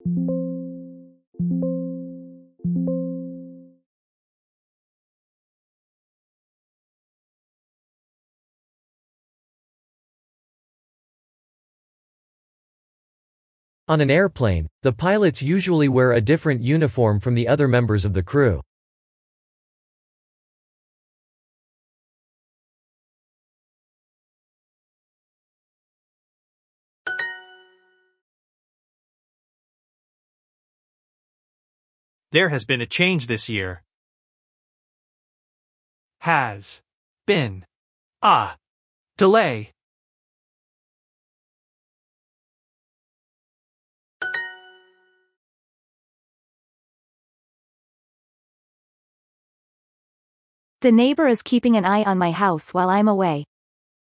On an airplane, the pilots usually wear a different uniform from the other members of the crew. There has been a change this year. Has been a delay. The neighbor is keeping an eye on my house while I'm away.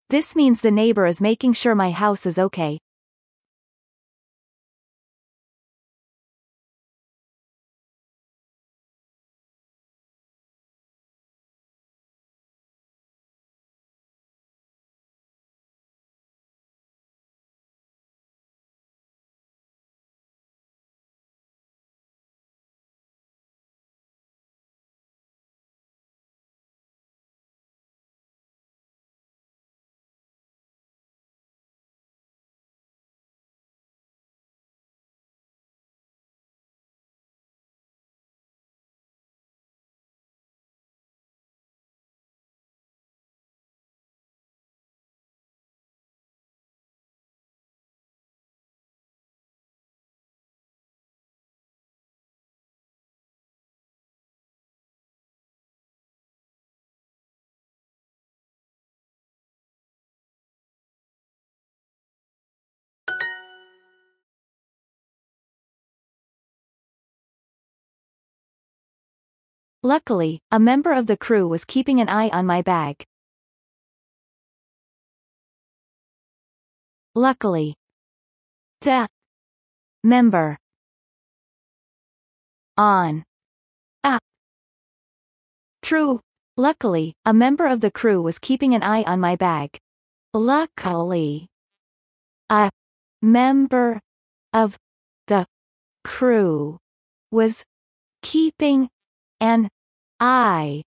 This means the neighbor is making sure my house is okay. Luckily, a member of the crew was keeping an eye on my bag. Luckily. The member on a crew. Luckily, a member of the crew was keeping an eye on my bag. Luckily, a member of the crew was keeping an eye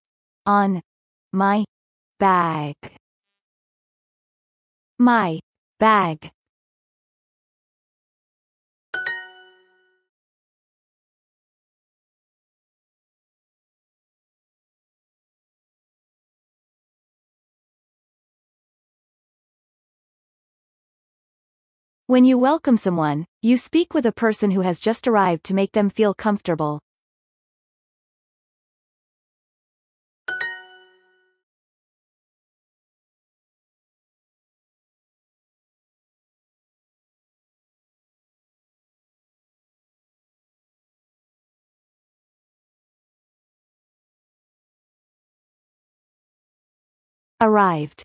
on my bag. My bag. When you welcome someone, you speak with a person who has just arrived to make them feel comfortable. Arrived.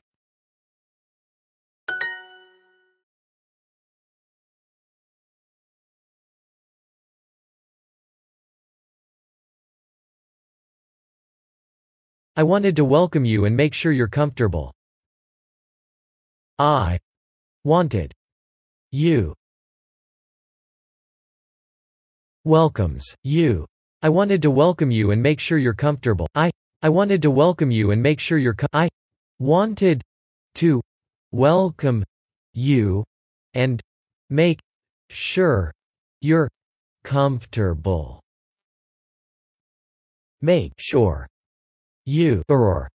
I wanted to welcome you and make sure you're comfortable. I wanted you welcomes you. I wanted to welcome you and make sure you're comfortable. I wanted to welcome you and make sure you're I wanted to welcome you and make sure you're comfortable. Make sure you or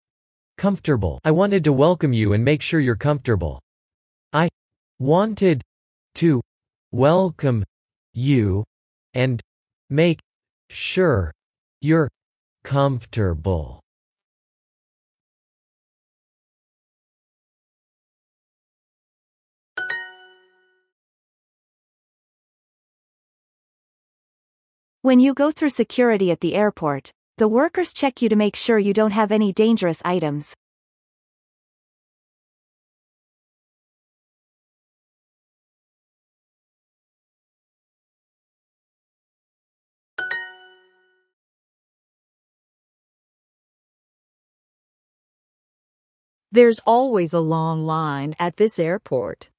comfortable. I wanted to welcome you and make sure you're comfortable. I wanted to welcome you and make sure you're comfortable. When you go through security at the airport, the workers check you to make sure you don't have any dangerous items. There's always a long line at this airport.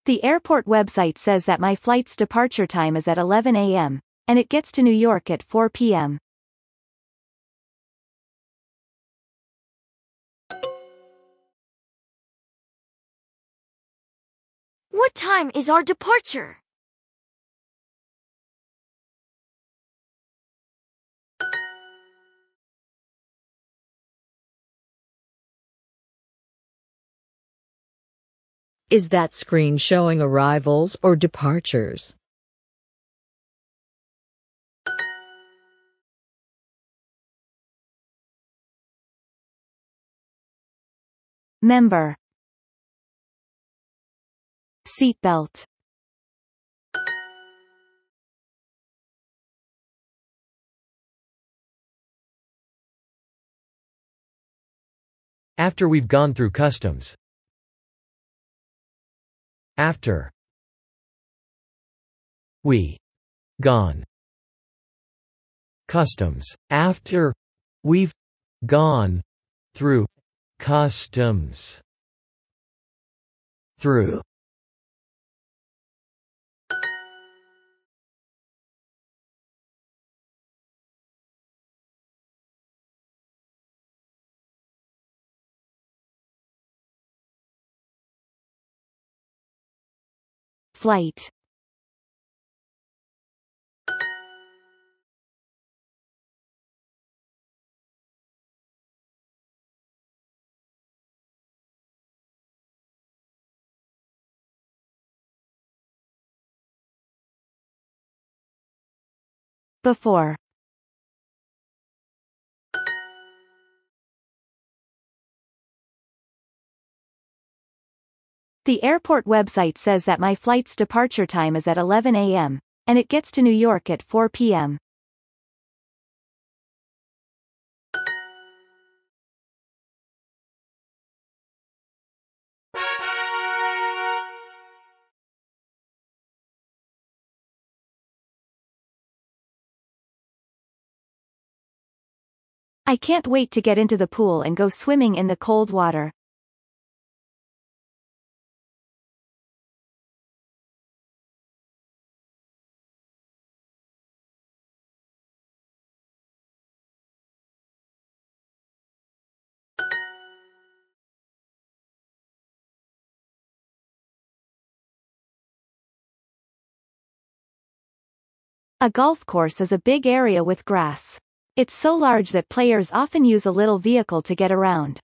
The airport website says that my flight's departure time is at 11 a.m., and it gets to New York at 4 p.m. What time is our departure? Is that screen showing arrivals or departures? Member. Seatbelt. After we've gone through customs. After we gone customs. After we've gone through customs. Through. Flight. Before. The airport website says that my flight's departure time is at 11 a.m., and it gets to New York at 4 p.m. I can't wait to get into the pool and go swimming in the cold water. A golf course is a big area with grass. It's so large that players often use a little vehicle to get around.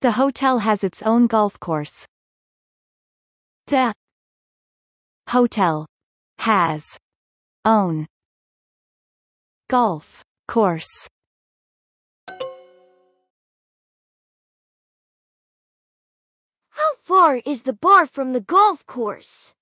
The hotel has its own golf course. The hotel has own golf course. How far is the bar from the golf course?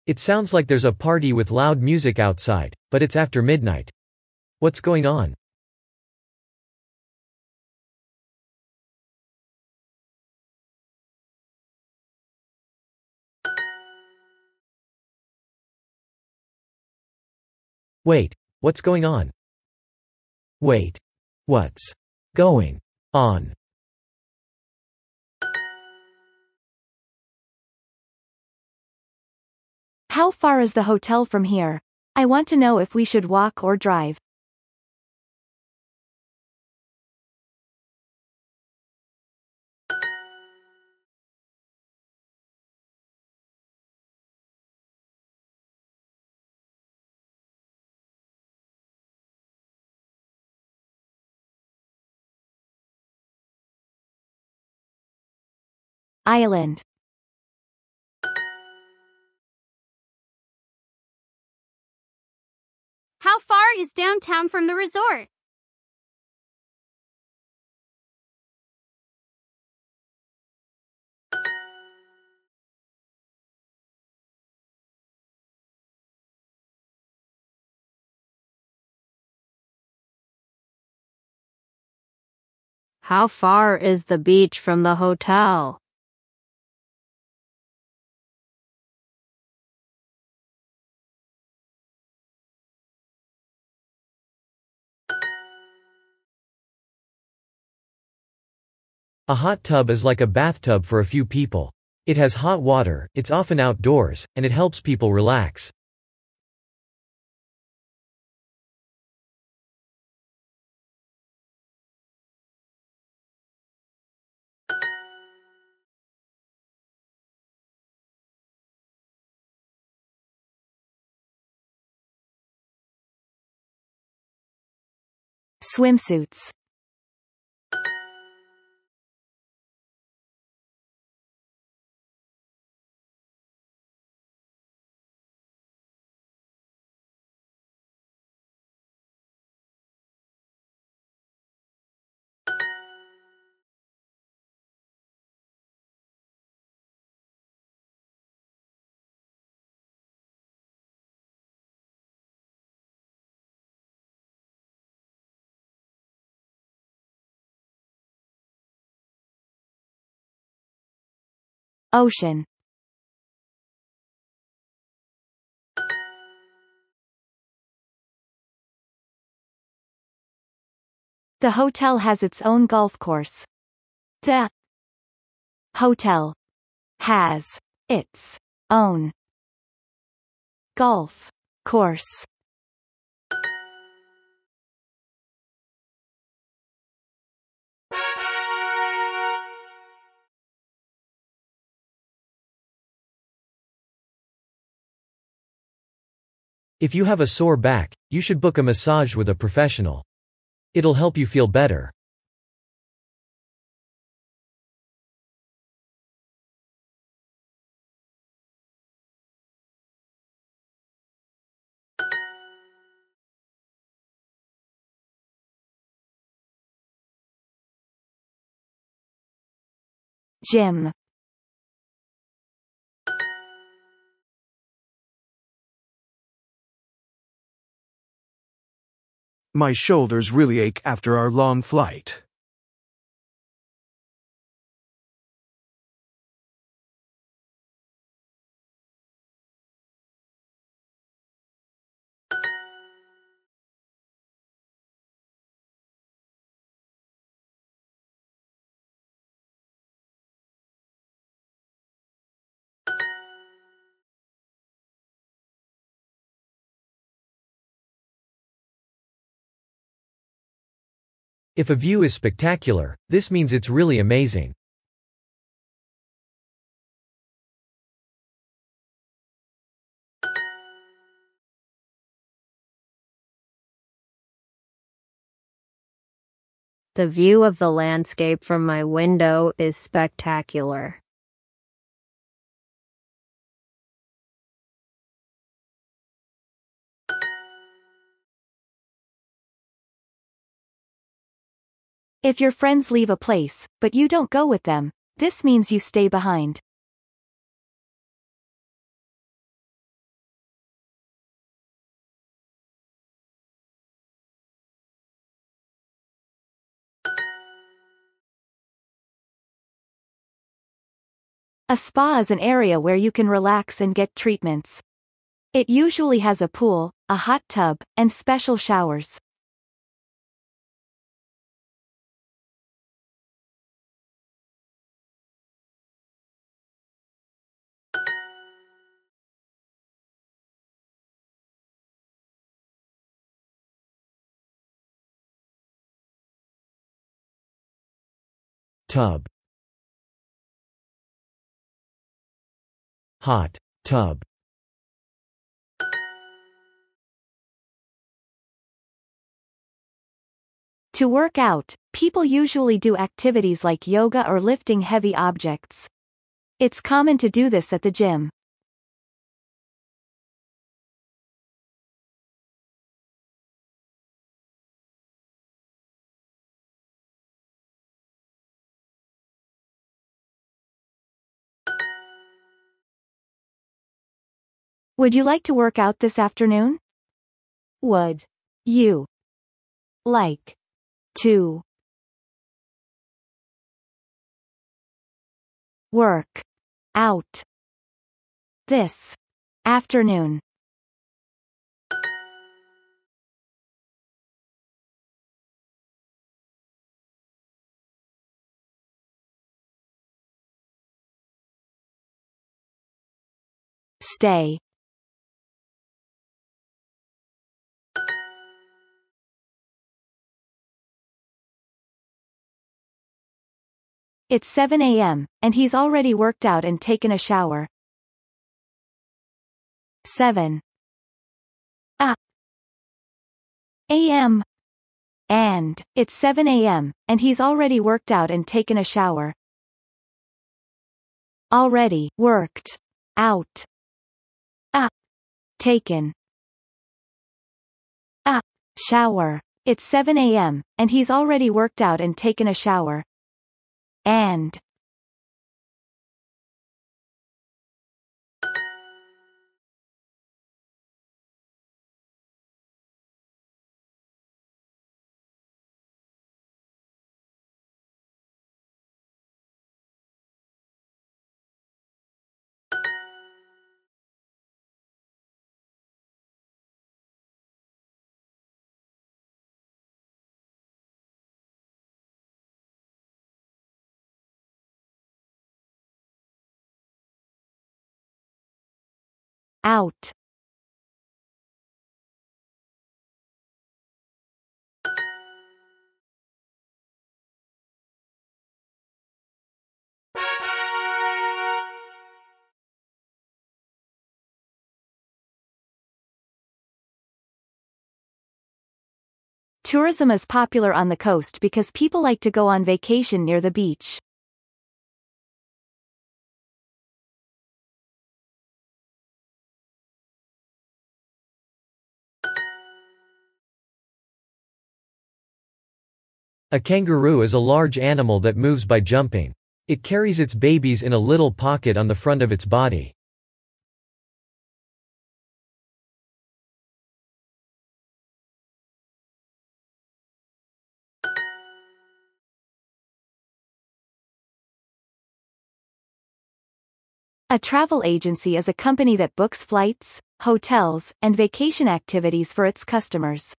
It sounds like there's a party with loud music outside, but it's after midnight. What's going on? Wait, what's going on? Wait. What's going on? How far is the hotel from here? I want to know if we should walk or drive. Island. How far is downtown from the resort? How far is the beach from the hotel? A hot tub is like a bathtub for a few people. It has hot water, it's often outdoors, and it helps people relax. Swimsuits. Ocean. The hotel has its own golf course. The hotel has its own golf course. If you have a sore back, you should book a massage with a professional. It'll help you feel better. Gym. My shoulders really ache after our long flight. If a view is spectacular, this means it's really amazing. The view of the landscape from my window is spectacular. If your friends leave a place, but you don't go with them, this means you stay behind. A spa is an area where you can relax and get treatments. It usually has a pool, a hot tub, and special showers. Tub. Hot tub. To work out, people usually do activities like yoga or lifting heavy objects. It's common to do this at the gym. Would you like to work out this afternoon? Would you like to work out this afternoon. Stay. It's 7 a.m., and he's already worked out and taken a shower. 7 a.m. And it's 7 a.m., and he's already worked out and taken a shower. Already worked out. Taken a shower. It's 7 a.m., and he's already worked out and taken a shower. And out. Tourism is popular on the coast because people like to go on vacation near the beach. A kangaroo is a large animal that moves by jumping. It carries its babies in a little pocket on the front of its body. A travel agency is a company that books flights, hotels, and vacation activities for its customers.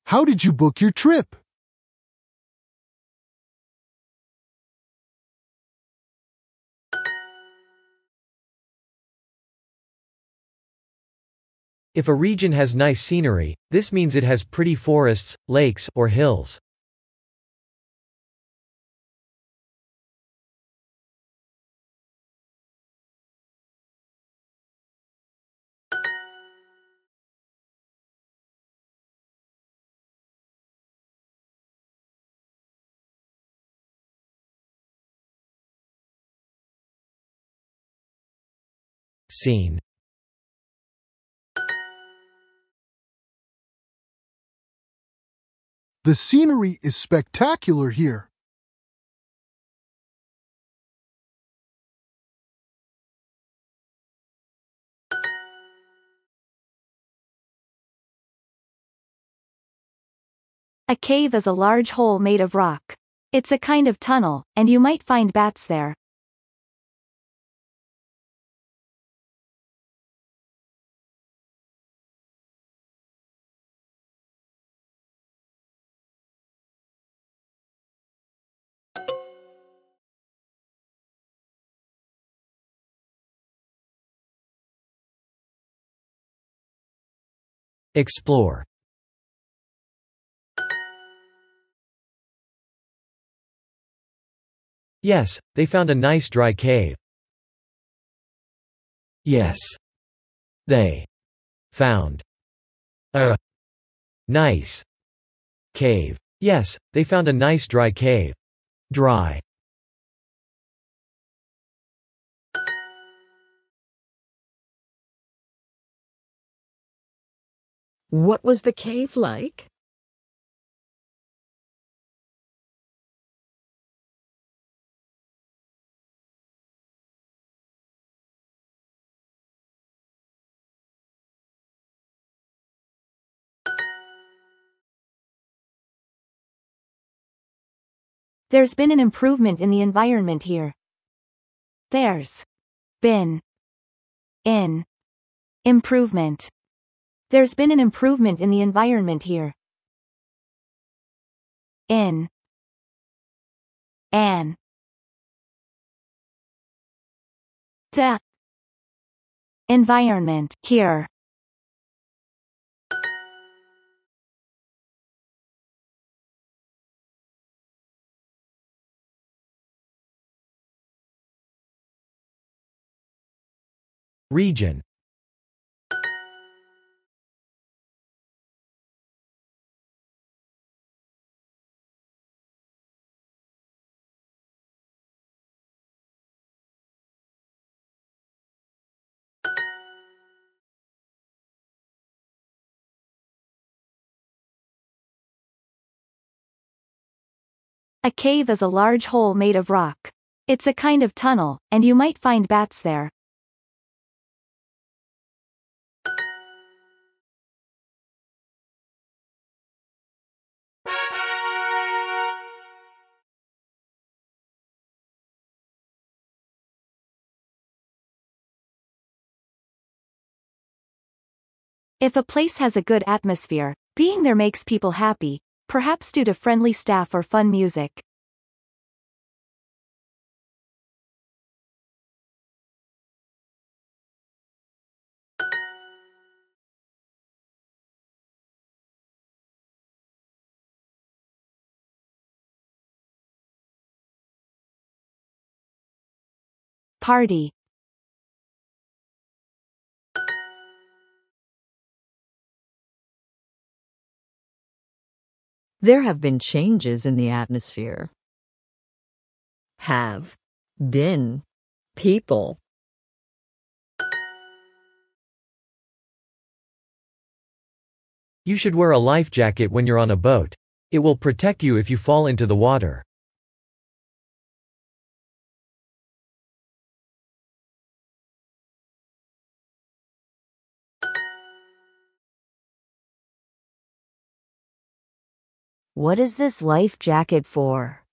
How did you book your trip? If a region has nice scenery, this means it has pretty forests, lakes, or hills. Scene. The scenery is spectacular here. A cave is a large hole made of rock. It's a kind of tunnel, and you might find bats there. Explore. Yes, they found a nice dry cave. Yes. They found a nice cave. Yes, they found a nice dry cave. Dry. What was the cave like? There's been an improvement in the environment here. There's been in improvement. There's been an improvement in the environment here. In an the environment here. Region. A cave is a large hole made of rock. It's a kind of tunnel, and you might find bats there. If a place has a good atmosphere, being there makes people happy, perhaps due to friendly staff or fun music. Party. There have been changes in the atmosphere. Have been people. You should wear a life jacket when you're on a boat. It will protect you if you fall into the water. What is this life jacket for?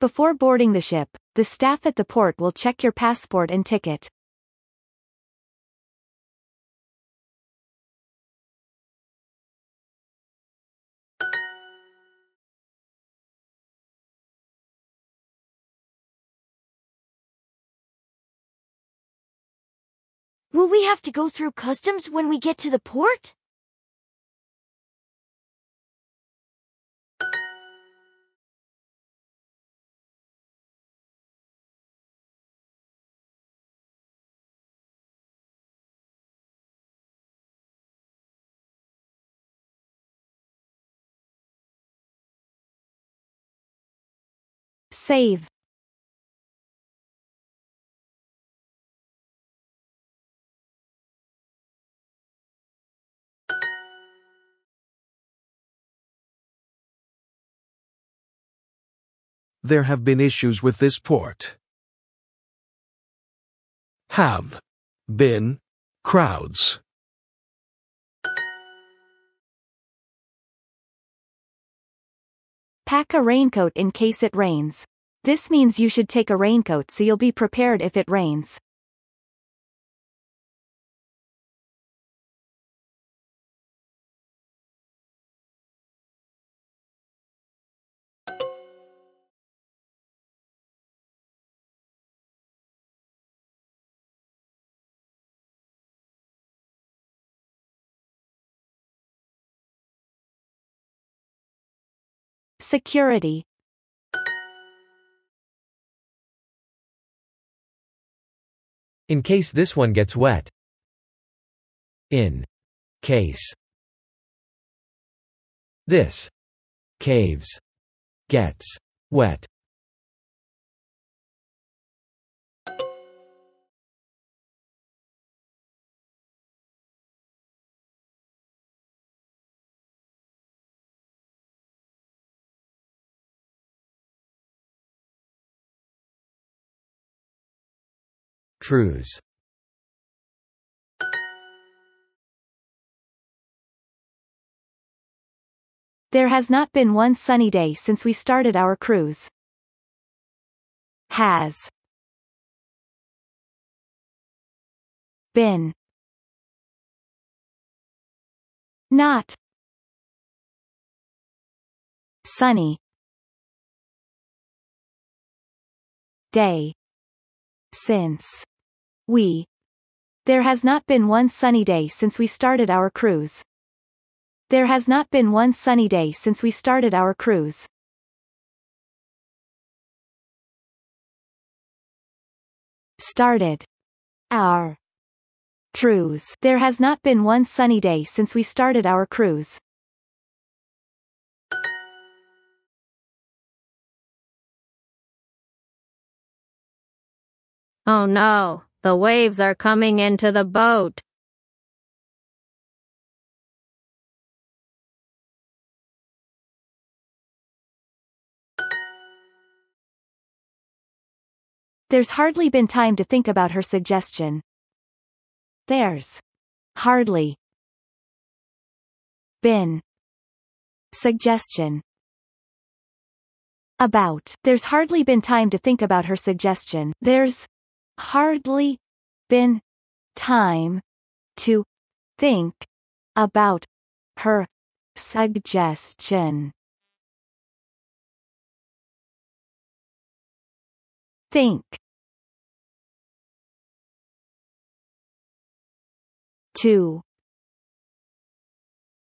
Before boarding the ship, the staff at the port will check your passport and ticket. Will we have to go through customs when we get to the port? Save. There have been issues with this port. Have been crowds. Pack a raincoat in case it rains. This means you should take a raincoat so you'll be prepared if it rains. Security. In case this one gets wet. In case this caves gets wet. cruise. There has not been one sunny day since we started our cruise. Has been not sunny day since we. There has not been one sunny day since we started our cruise. There has not been one sunny day since we started our cruise. Started our cruise. There has not been one sunny day since we started our cruise. Oh no, the waves are coming into the boat. There's hardly been time to think about her suggestion. There's hardly been suggestion about. There's hardly been time to think about her suggestion. There's hardly been time to think about her suggestion. Think. To.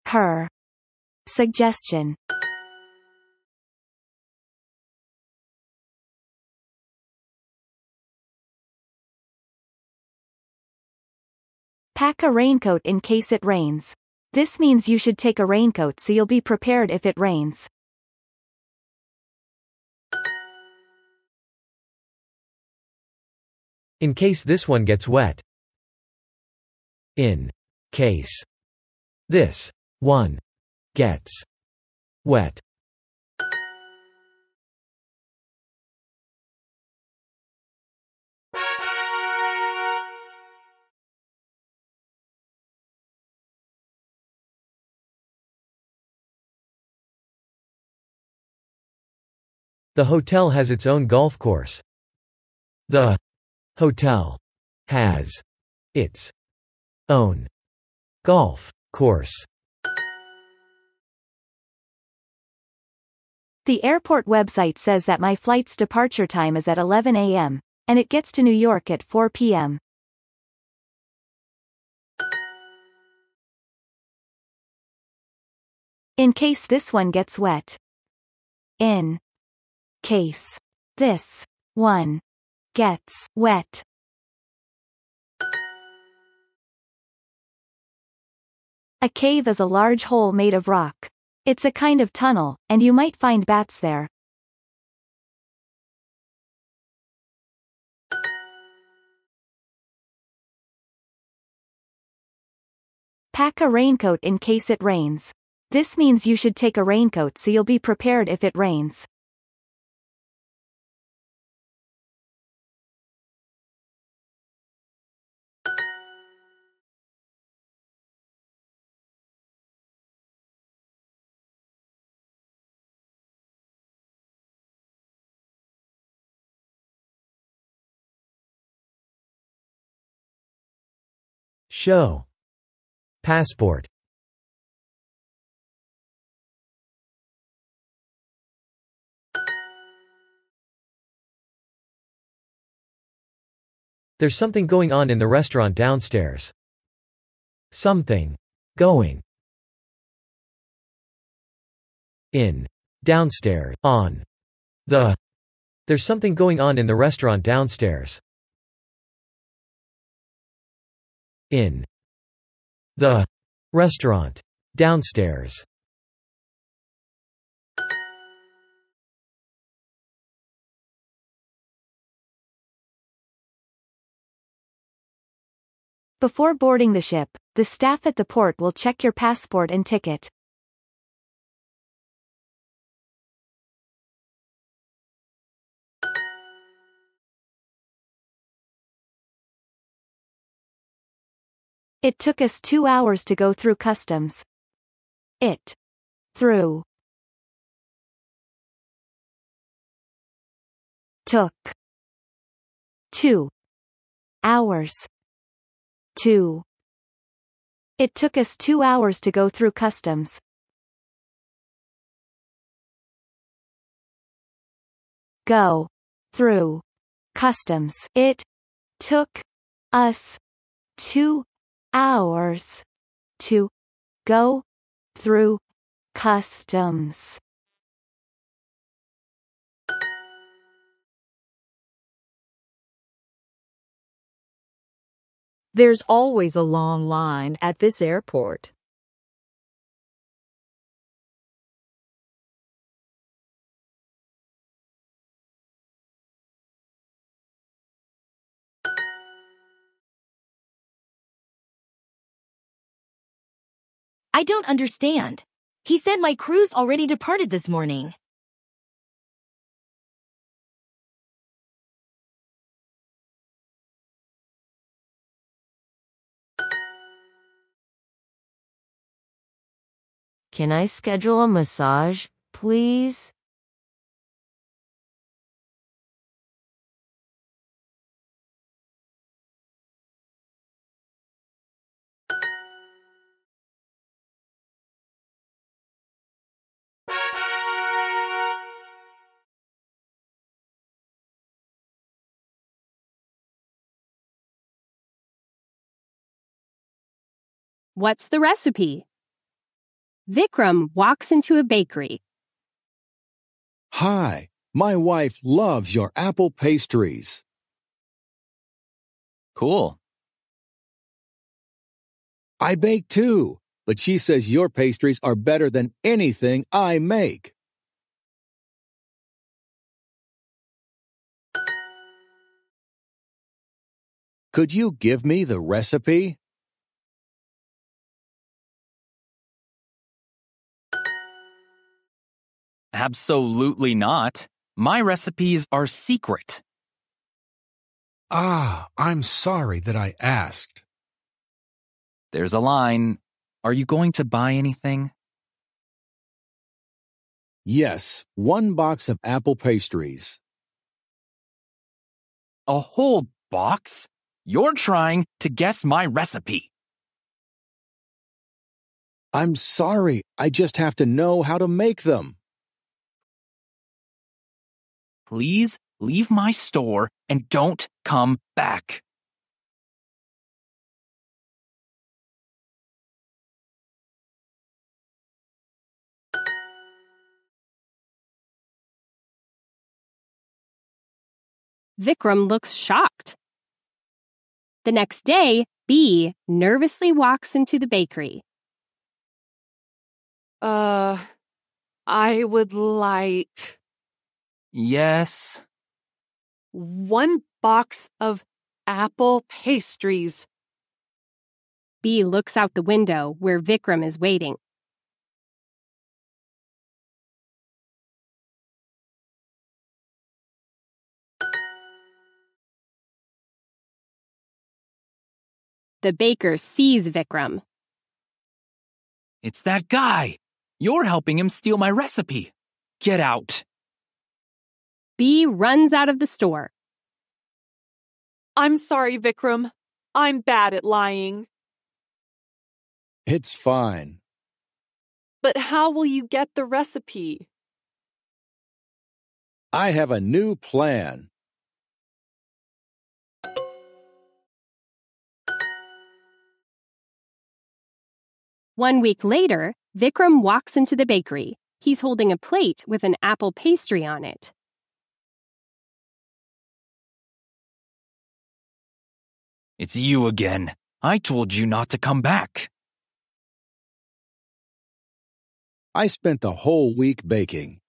Her. Suggestion. Pack a raincoat in case it rains. This means you should take a raincoat so you'll be prepared if it rains. In case this one gets wet. In case this one gets wet. The hotel has its own golf course. The hotel has its own golf course. The airport website says that my flight's departure time is at 11 a.m., and it gets to New York at 4 p.m. In case this one gets wet. In case this one gets wet. A cave is a large hole made of rock. It's a kind of tunnel, and you might find bats there. Pack a raincoat in case it rains. This means you should take a raincoat so you'll be prepared if it rains. Show passport. There's something going on in the restaurant downstairs. Something going in downstairs on the. There's something going on in the restaurant downstairs. In the restaurant downstairs. Before boarding the ship, the staff at the port will check your passport and ticket. It took us 2 hours to go through customs. It. Through. Took. 2 hours. 2. It took us 2 hours to go through customs. Go. Through. Customs. It. Took. Us. 2 hours. To. Go. Through. Customs. There's always a long line at this airport. I don't understand. He said my cruise already departed this morning. Can I schedule a massage, please? What's the recipe? Vikram walks into a bakery. Hi, my wife loves your apple pastries. Cool. I bake too, but she says your pastries are better than anything I make. Could you give me the recipe? Absolutely not. My recipes are secret. I'm sorry that I asked. There's a line. Are you going to buy anything? Yes, 1 box of apple pastries. A whole box? You're trying to guess my recipe. I'm sorry, I just have to know how to make them. Please leave my store and don't come back. Vikram looks shocked. The next day, B nervously walks into the bakery. I would like... Yes? 1 box of apple pastries. B looks out the window where Vikram is waiting. The baker sees Vikram. It's that guy. You're helping him steal my recipe. Get out. B runs out of the store. I'm sorry, Vikram. I'm bad at lying. It's fine. But how will you get the recipe? I have a new plan. One week later, Vikram walks into the bakery. He's holding a plate with an apple pastry on it. It's you again. I told you not to come back. I spent the whole week baking.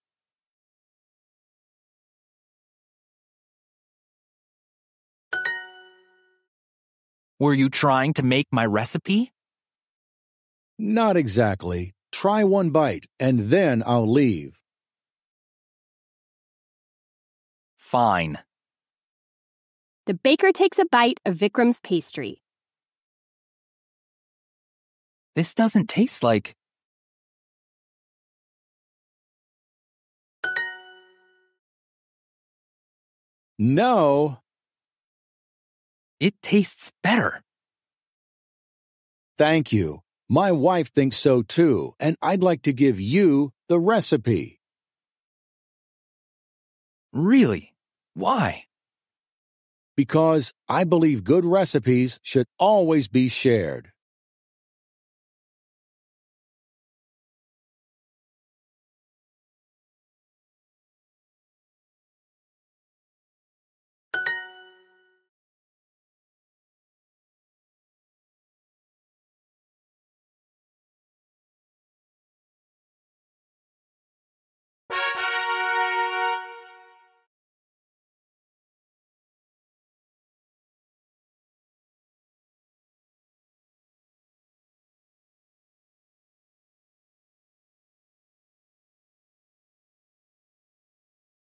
Were you trying to make my recipe? Not exactly. Try 1 bite, and then I'll leave. Fine. The baker takes a bite of Vikram's pastry. This doesn't taste like. No. It tastes better. Thank you. My wife thinks so too, and I'd like to give you the recipe. Really? Why? Because I believe good recipes should always be shared.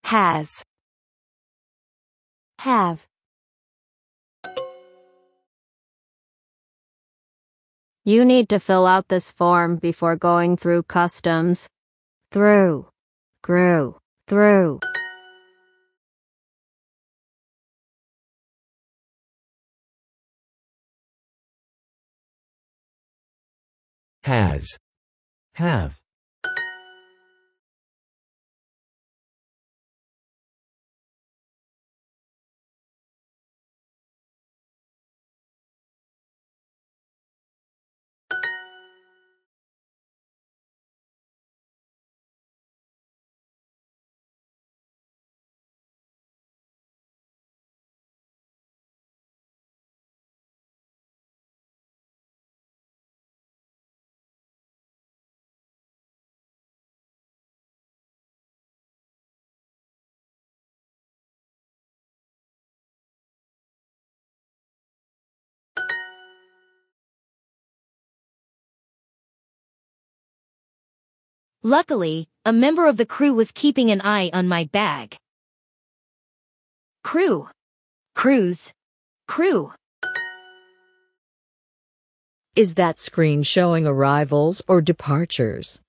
Has. Have. You need to fill out this form before going through customs. Through. Through. Has. Have. Luckily, a member of the crew was keeping an eye on my bag. Crew. Cruise. Crew. Is that screen showing arrivals or departures?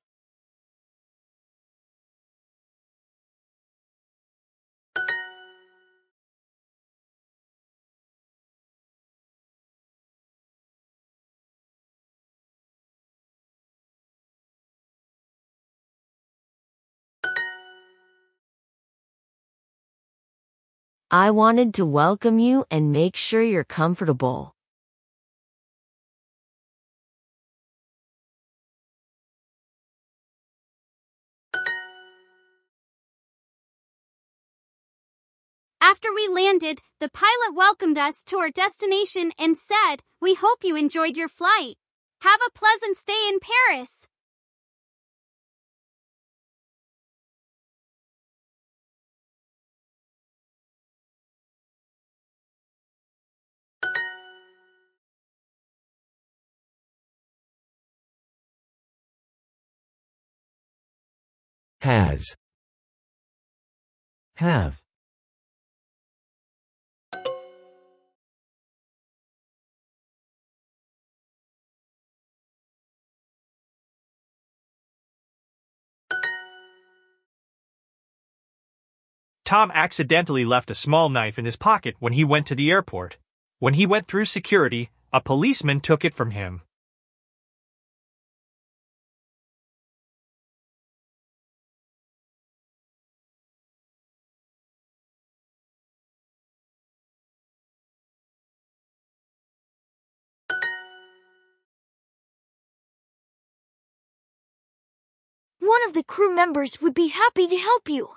I wanted to welcome you and make sure you're comfortable. After we landed, the pilot welcomed us to our destination and said, "We hope you enjoyed your flight. Have a pleasant stay in Paris." Has. Have. Tom accidentally left a small knife in his pocket when he went to the airport. When he went through security, a policeman took it from him. One of the crew members would be happy to help you.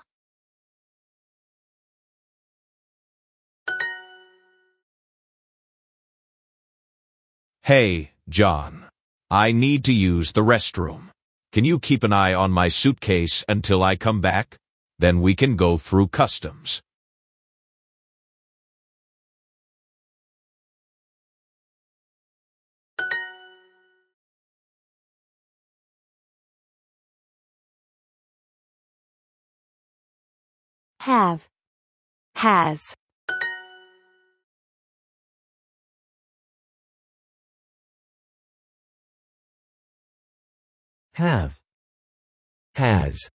Hey, John. I need to use the restroom. Can you keep an eye on my suitcase until I come back? Then we can go through customs. Have. Has. Have. Has.